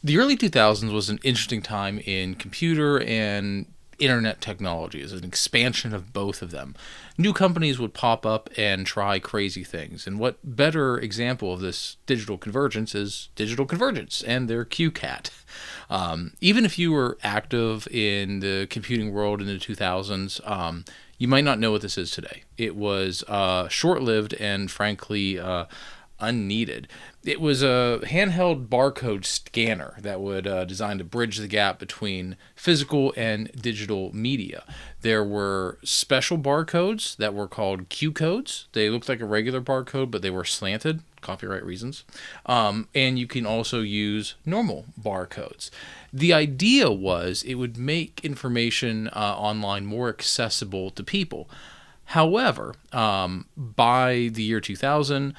The early 2000s was an interesting time in computer and internet technology. It was an expansion of both of them. New companies would pop up and try crazy things. And what better example of this digital convergence is digital convergence and their CueCat. Even if you were active in the computing world in the 2000s, you might not know what this is today. It was short-lived and frankly unneeded. It was a handheld barcode scanner that would designed to bridge the gap between physical and digital media. There were special barcodes that were called Q codes. They looked like a regular barcode, but they were slanted, copyright reasons. And you can also use normal barcodes. The idea was it would make information online more accessible to people. However, by the year 2000,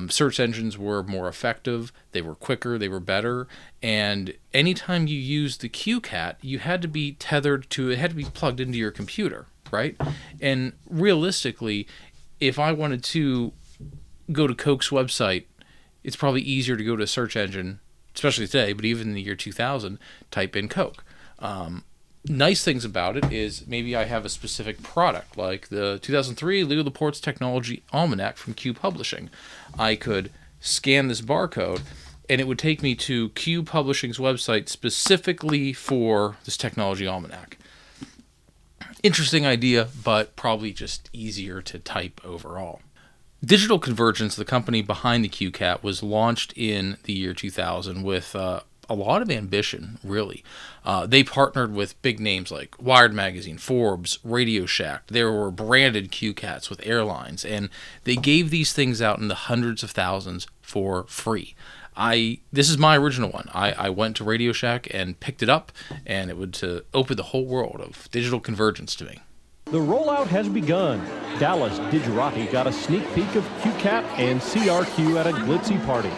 search engines were more effective, they were quicker, they were better, and anytime you used the CueCat, you had to be tethered to, it had to be plugged into your computer, right? And realistically, if I wanted to go to Coke's website, it's probably easier to go to a search engine, especially today, but even in the year 2000, type in Coke. Nice things about it is maybe I have a specific product, like the 2003 Leo Laporte's Technology Almanac from Q Publishing. I could scan this barcode, and it would take me to Q Publishing's website specifically for this Technology Almanac. Interesting idea, but probably just easier to type overall. Digital Convergence, the company behind the CueCat, was launched in the year 2000 with a lot of ambition, really. They partnered with big names like Wired Magazine, Forbes, Radio Shack. There were branded CueCats with airlines, and they gave these things out in the hundreds of thousands for free. This is my original one. I went to Radio Shack and picked it up, and it would open the whole world of digital convergence to me. The rollout has begun. Dallas Digerati got a sneak peek of CueCat and CRQ at a glitzy party.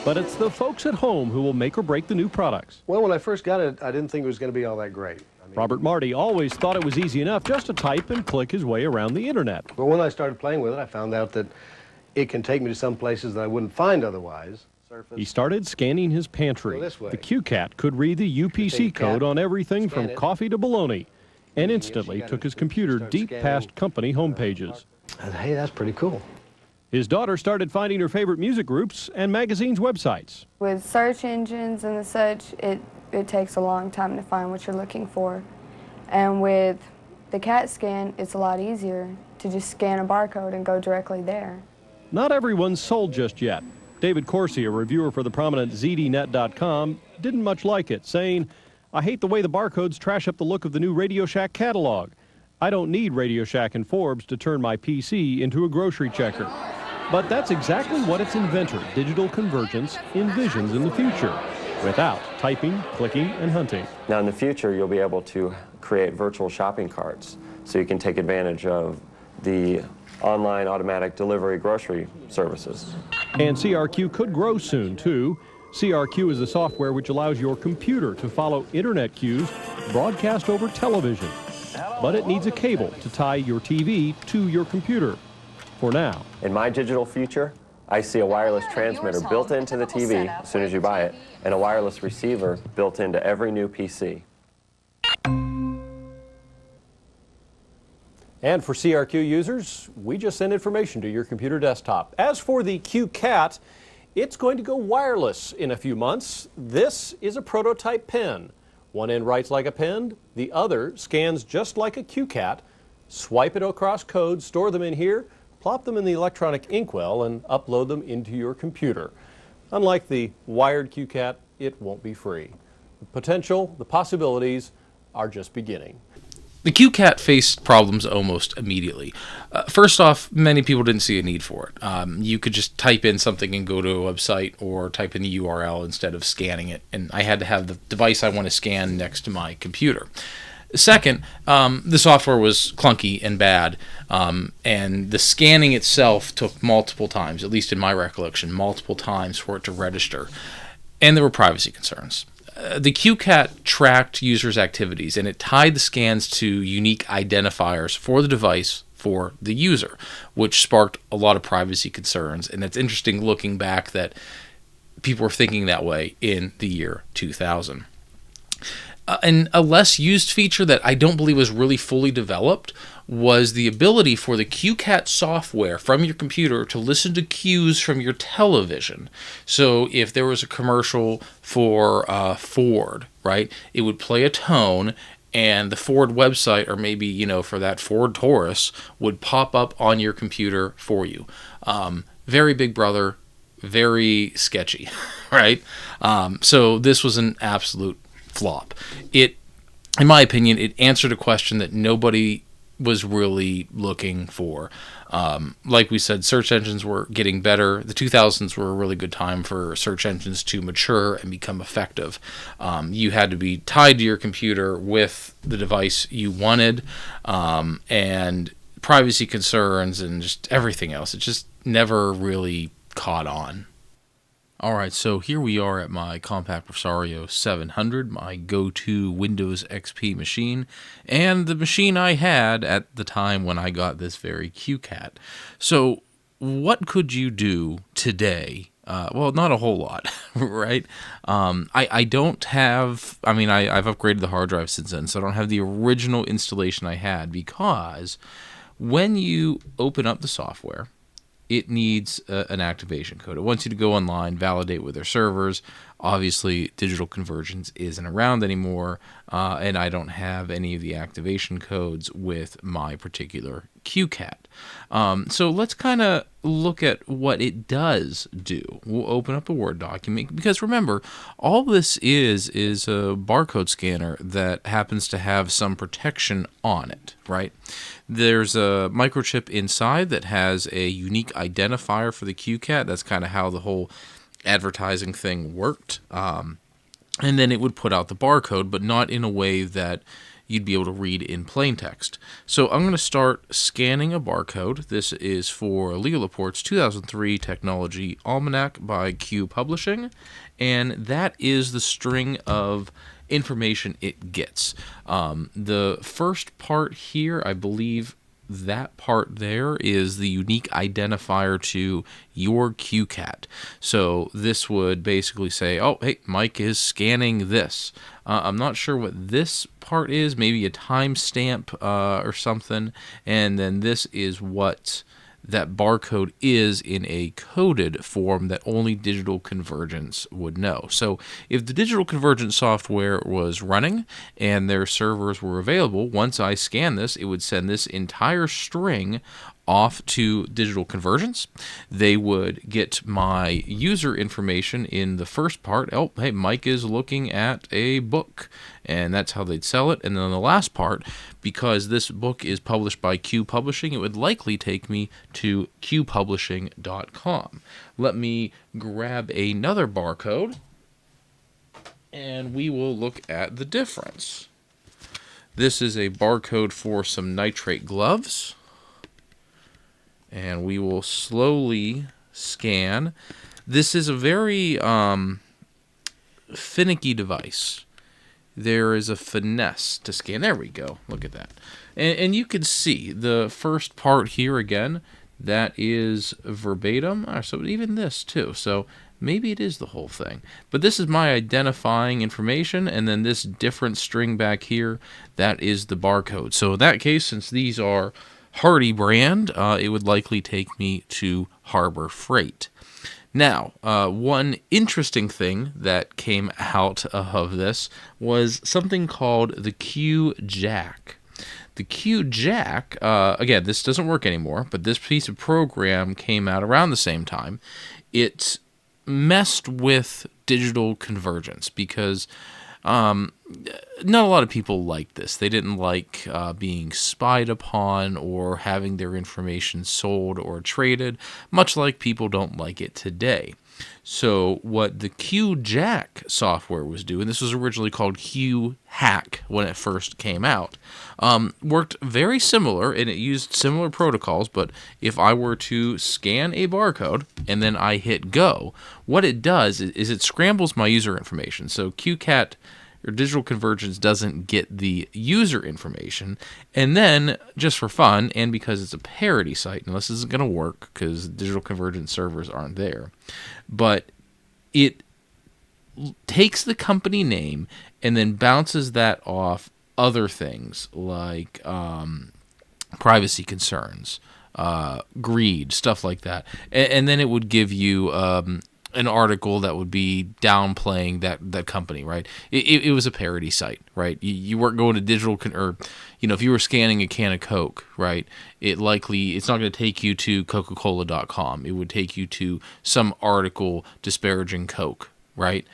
But it's the folks at home who will make or break the new products. Well, when I first got it, I didn't think it was going to be all that great. Robert Marty always thought it was easy enough just to type and click his way around the internet. But when I started playing with it, I found out that it can take me to some places that I wouldn't find otherwise. He started scanning his pantry. This way. The CueCat could read the UPC code on everything from coffee to bologna, and instantly took his computer deep past company homepages. Hey, that's pretty cool. His daughter started finding her favorite music groups and magazines' websites. With search engines and the such, it takes a long time to find what you're looking for. And with the CAT scan, it's a lot easier to just scan a barcode and go directly there. Not everyone's sold just yet. David Corsi, a reviewer for the prominent ZDNet.com, didn't much like it, saying, "I hate the way the barcodes trash up the look of the new Radio Shack catalog. I don't need Radio Shack and Forbes to turn my PC into a grocery checker." But that's exactly what its inventor, Digital Convergence, envisions in the future, without typing, clicking, and hunting. Now in the future, you'll be able to create virtual shopping carts, so you can take advantage of the online automatic delivery grocery services. And CRQ could grow soon, too. CRQ is the software which allows your computer to follow internet cues broadcast over television. But it needs a cable to tie your TV to your computer. For now. In my digital future, I see a wireless transmitter built into the TV as soon as you buy it, and a wireless receiver built into every new PC. And for CRQ users, we just send information to your computer desktop. As for the CueCat, it's going to go wireless in a few months. This is a prototype pen. One end writes like a pen, the other scans just like a CueCat. Swipe it across codes, store them in here, plop them in the electronic inkwell, and upload them into your computer. Unlike the wired CueCat, it won't be free. The potential, the possibilities are just beginning. The CueCat faced problems almost immediately. First off, many people didn't see a need for it. You could just type in something and go to a website, or type in the URL instead of scanning it, and I had to have the device I want to scan next to my computer. Second, the software was clunky and bad, and the scanning itself took multiple times, at least in my recollection, multiple times for it to register, and there were privacy concerns. The CueCat tracked users' activities, and it tied the scans to unique identifiers for the device for the user, which sparked a lot of privacy concerns. And it's interesting looking back that people were thinking that way in the year 2000. And a less used feature that I don't believe was really fully developed was the ability for the CueCat software from your computer to listen to cues from your television. So if there was a commercial for Ford, right, it would play a tone, and the Ford website, or maybe, for that Ford Taurus, would pop up on your computer for you. Very Big Brother, very sketchy, right? So this was an absolute flop. In my opinion, it answered a question that nobody was really looking for. Like we said, search engines were getting better. The 2000s were a really good time for search engines to mature and become effective. You had to be tied to your computer with the device you wanted, and privacy concerns and just everything else. It just never really caught on. All right, so here we are at my Compact Presario 700, my go-to Windows XP machine, and the machine I had at the time when I got this very CueCat. So what could you do today? Well, not a whole lot, right? I don't have, I've upgraded the hard drive since then, so I don't have the original installation I had, because when you open up the software, it needs an activation code. It wants you to go online, validate with their servers. Obviously, Digital Convergence isn't around anymore, and I don't have any of the activation codes with my particular CueCat. So let's kind of look at what it does do. We'll open up a Word document, because remember, all this is a barcode scanner that happens to have some protection on it, right? There's a microchip inside that has a unique identifier for the CueCat. That's kind of how the whole advertising thing worked. And then it would put out the barcode, but not in a way that you'd be able to read in plain text. So I'm going to start scanning a barcode. This is for Legal Reports 2003 Technology Almanac by Q Publishing, and that is the string of information it gets. The first part here, I believe that part there is the unique identifier to your CueCat. So this would basically say, oh, hey, Mike is scanning this. I'm not sure what this part is, maybe a timestamp or something. And then this is what that barcode is in a coded form that only Digital Convergence would know. So if the Digital Convergence software was running and their servers were available, once I scan this, it would send this entire string off to Digital Convergence. They would get my user information in the first part. Oh, hey, Mike is looking at a book, and that's how they'd sell it. And then the last part, because this book is published by Q Publishing, it would likely take me to QPublishing.com. Let me grab another barcode, and we will look at the difference. This is a barcode for some nitrate gloves. And we will slowly scan. This is a very finicky device. There is a finesse to scan. There we go. Look at that. And you can see the first part here again. That is verbatim. So even this too. So maybe it is the whole thing. But this is my identifying information. And then this different string back here, that is the barcode. So in that case, since these are Hardy brand, it would likely take me to Harbor Freight. Now, one interesting thing that came out of this was something called the CueJack. The CueJack, again, this doesn't work anymore, but this piece of program came out around the same time. It messed with Digital Convergence because not a lot of people liked this. They didn't like being spied upon or having their information sold or traded, much like people don't like it today. So what the CueJack software was doing, this was originally called CueHack when it first came out, worked very similar, and it used similar protocols, but if I were to scan a barcode and then I hit go, what it does is it scrambles my user information. So CueCat or Digital Convergence doesn't get the user information, and then just for fun, and because it's a parody site, and this isn't going to work because Digital Convergence servers aren't there, but it takes the company name and then bounces that off other things like privacy concerns, greed, stuff like that. And then it would give you an article that would be downplaying that company, right? It was a parody site, right? You weren't going to digital, or, if you were scanning a can of Coke, right? It's not going to take you to Coca-Cola.com. It would take you to some article disparaging Coke, right?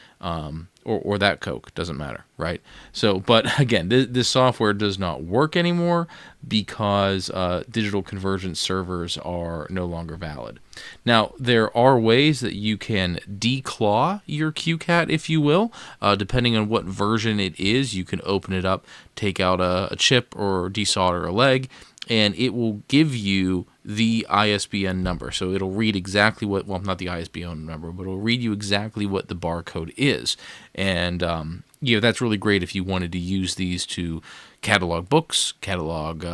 Or that Coke, doesn't matter, right? So, but again, this software does not work anymore because digital convergence servers are no longer valid. Now, there are ways that you can declaw your CueCat, if you will. Depending on what version it is, you can open it up, take out a chip or desolder a leg, and it will give you the ISBN number. So it'll read exactly not the ISBN number, but it'll read you exactly what the barcode is. And, that's really great if you wanted to use these to catalog books, catalog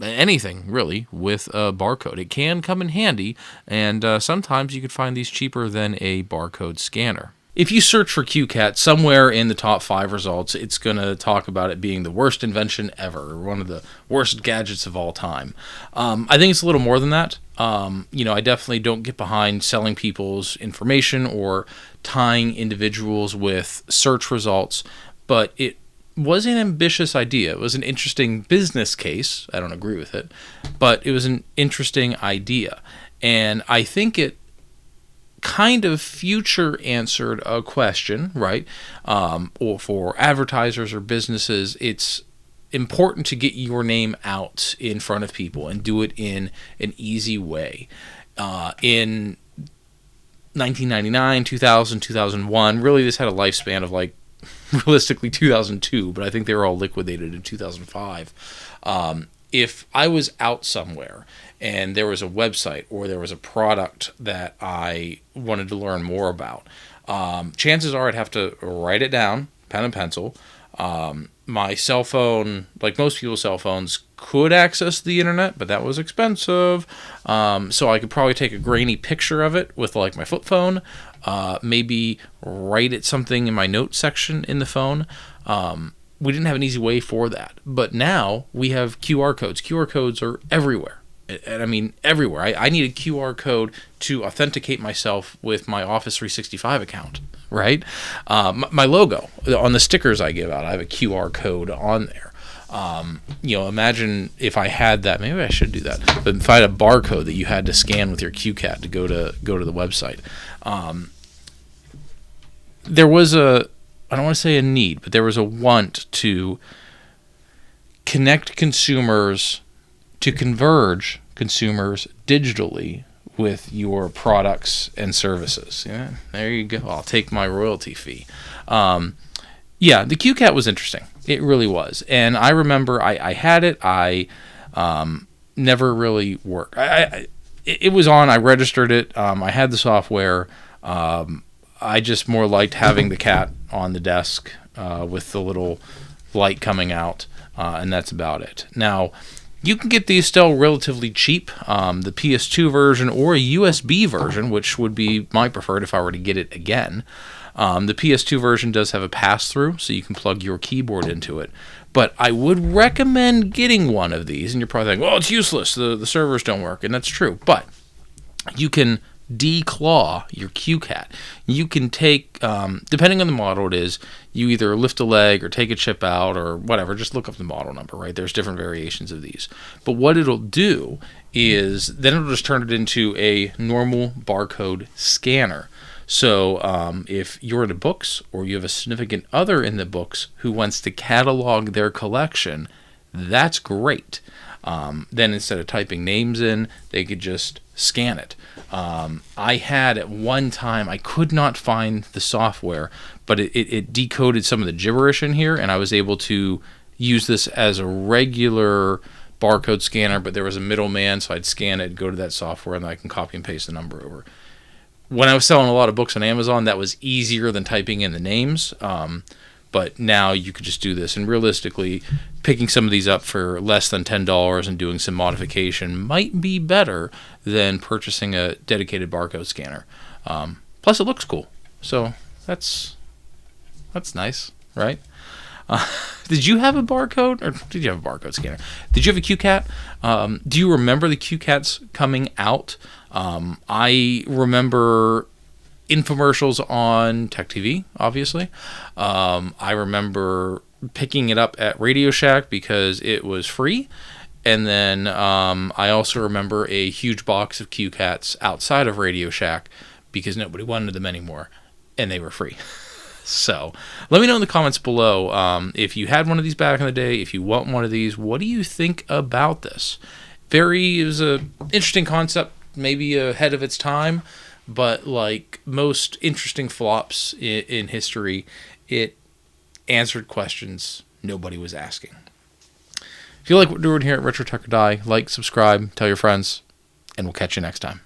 anything, really, with a barcode. It can come in handy, and sometimes you could find these cheaper than a barcode scanner. If you search for CueCat, somewhere in the top 5 results, it's going to talk about it being the worst invention ever, or one of the worst gadgets of all time. I think it's a little more than that. I definitely don't get behind selling people's information or tying individuals with search results, but it was an ambitious idea. It was an interesting business case. I don't agree with it, but it was an interesting idea. And I think it kind of future answered a question, right? Or for advertisers or businesses, it's important to get your name out in front of people and do it in an easy way. In 1999, 2000, 2001, really this had a lifespan of realistically 2002, but I think they were all liquidated in 2005. If I was out somewhere and there was a website or there was a product that I wanted to learn more about, chances are I'd have to write it down, pen and pencil. My cell phone, like most people's cell phones, could access the internet, but that was expensive. So I could probably take a grainy picture of it with my flip phone, maybe write it something in my notes section in the phone. We didn't have an easy way for that. But now we have QR codes. QR codes are everywhere. And I mean, everywhere. I need a QR code to authenticate myself with my Office 365 account, right? My logo, on the stickers I give out, I have a QR code on there. Imagine if I had that. Maybe I should do that. But if I had a barcode that you had to scan with your CueCat to go to the website. There was I don't want to say a need, but there was a want to connect consumers, to converge consumers digitally with your products and services. Yeah, there you go. I'll take my royalty fee. The CueCat was interesting. It really was. And I remember I had it. I never really worked. It was on. I registered it. I had the software. I just more liked having the cat on the desk with the little light coming out, and that's about it. Now, you can get these still relatively cheap, the PS2 version or a USB version, which would be my preferred if I were to get it again. The PS2 version does have a pass-through, so you can plug your keyboard into it. But I would recommend getting one of these, and you're probably thinking, well, it's useless, the servers don't work, and that's true. But you can declaw your CueCat. You can take, depending on the model it is, you either lift a leg or take a chip out or whatever. Just look up the model number, right? There's different variations of these. But what it'll do is then it'll just turn it into a normal barcode scanner. So if you're into books or you have a significant other in the books who wants to catalog their collection, that's great. Then instead of typing names in, they could just scan it. I had at one time, I could not find the software, but it decoded some of the gibberish in here, and I was able to use this as a regular barcode scanner, but there was a middleman, so I'd scan it, go to that software, and then I can copy and paste the number over. When I was selling a lot of books on Amazon, that was easier than typing in the names. But now you could just do this. And realistically, picking some of these up for less than $10 and doing some modification might be better than purchasing a dedicated barcode scanner. Plus, it looks cool. So that's nice, right? Did you have a barcode, or did you have a barcode scanner? Did you have a CueCat? Do you remember the CueCats coming out? I remember infomercials on Tech TV, obviously. I remember picking it up at Radio Shack because it was free. And then I also remember a huge box of CueCats outside of Radio Shack because nobody wanted them anymore, and they were free. So let me know in the comments below if you had one of these back in the day, if you want one of these. What do you think about this? It was an interesting concept, maybe ahead of its time, but like most interesting flops in history, it answered questions nobody was asking. If you like what we're doing here at Retro Tech or Die, like, subscribe, tell your friends, and we'll catch you next time.